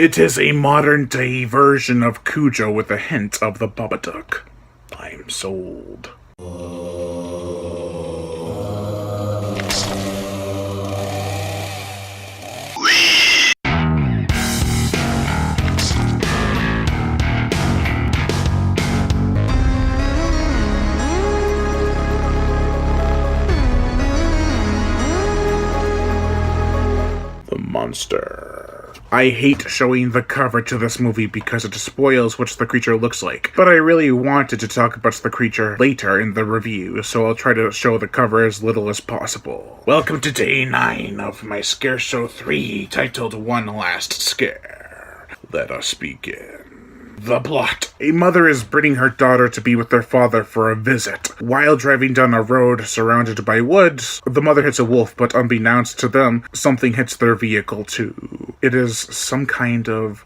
It is a modern-day version of Cujo with a hint of the Babadook. I'm sold. The Monster. I hate showing the cover to this movie because it spoils what the creature looks like, but I really wanted to talk about the creature later in the review, so I'll try to show the cover as little as possible. Welcome to day 9 of my Scare Show 3, titled One Last Scare. Let us begin. The plot. A mother is bringing her daughter to be with their father for a visit. While driving down a road surrounded by woods, the mother hits a wolf, but unbeknownst to them, something hits their vehicle too. It is some kind of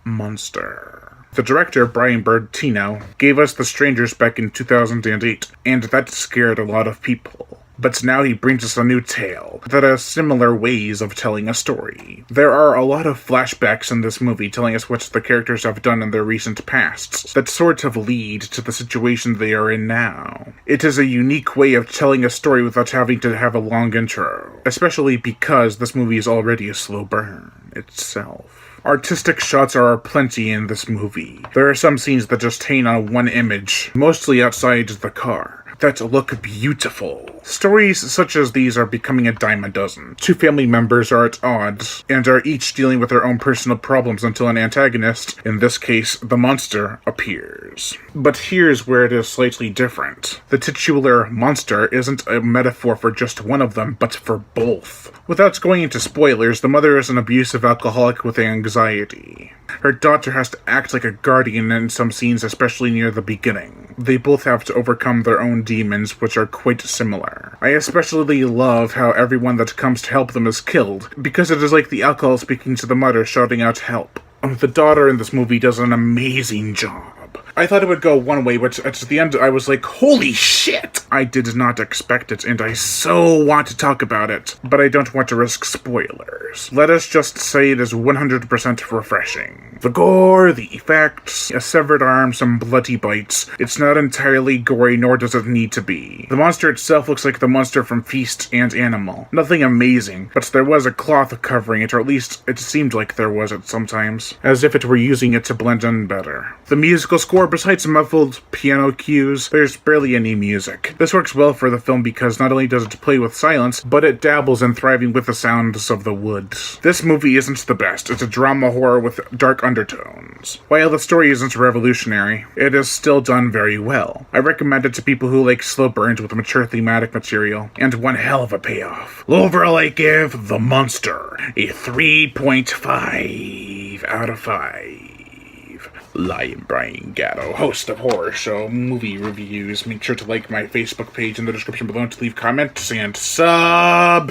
monster. The director, Brian Bertino, gave us The Strangers back in 2008, and that scared a lot of people. But now he brings us a new tale that has similar ways of telling a story. There are a lot of flashbacks in this movie telling us what the characters have done in their recent pasts that sort of lead to the situation they are in now. It is a unique way of telling a story without having to have a long intro, especially because this movie is already a slow burn itself. Artistic shots are aplenty in this movie. There are some scenes that just hang on one image, mostly outside the car, that look beautiful. Stories such as these are becoming a dime a dozen. Two family members are at odds, and are each dealing with their own personal problems until an antagonist, in this case, the monster, appears. But here's where it is slightly different. The titular monster isn't a metaphor for just one of them, but for both. Without going into spoilers, the mother is an abusive alcoholic with anxiety. Her daughter has to act like a guardian in some scenes, especially near the beginning. They both have to overcome their own demons, which are quite similar. I especially love how everyone that comes to help them is killed, because it is like the alcohol speaking to the mother, shouting out help. The daughter in this movie does an amazing job. I thought it would go one way, but at the end I was like, holy shit! I did not expect it, and I so want to talk about it, but I don't want to risk spoilers. Let us just say it is 100% refreshing. The gore, the effects, a severed arm, some bloody bites. It's not entirely gory, nor does it need to be. The monster itself looks like the monster from Feast and Animal. Nothing amazing, but there was a cloth covering it, or at least it seemed like there was at sometimes, as if it were using it to blend in better. The musical score, besides muffled piano cues, there's barely any music. This works well for the film because not only does it play with silence, but it dabbles in thriving with the sounds of the woods. This movie isn't the best. It's a drama horror with dark undertones. While the story isn't revolutionary, it is still done very well. I recommend it to people who like slow burns with mature thematic material, and one hell of a payoff. Overall, I give The Monster a 3.5 out of 5. I am Brian Gatto, host of Horror Show Movie Reviews. Make sure to like my Facebook page in the description below to leave comments and subscribe.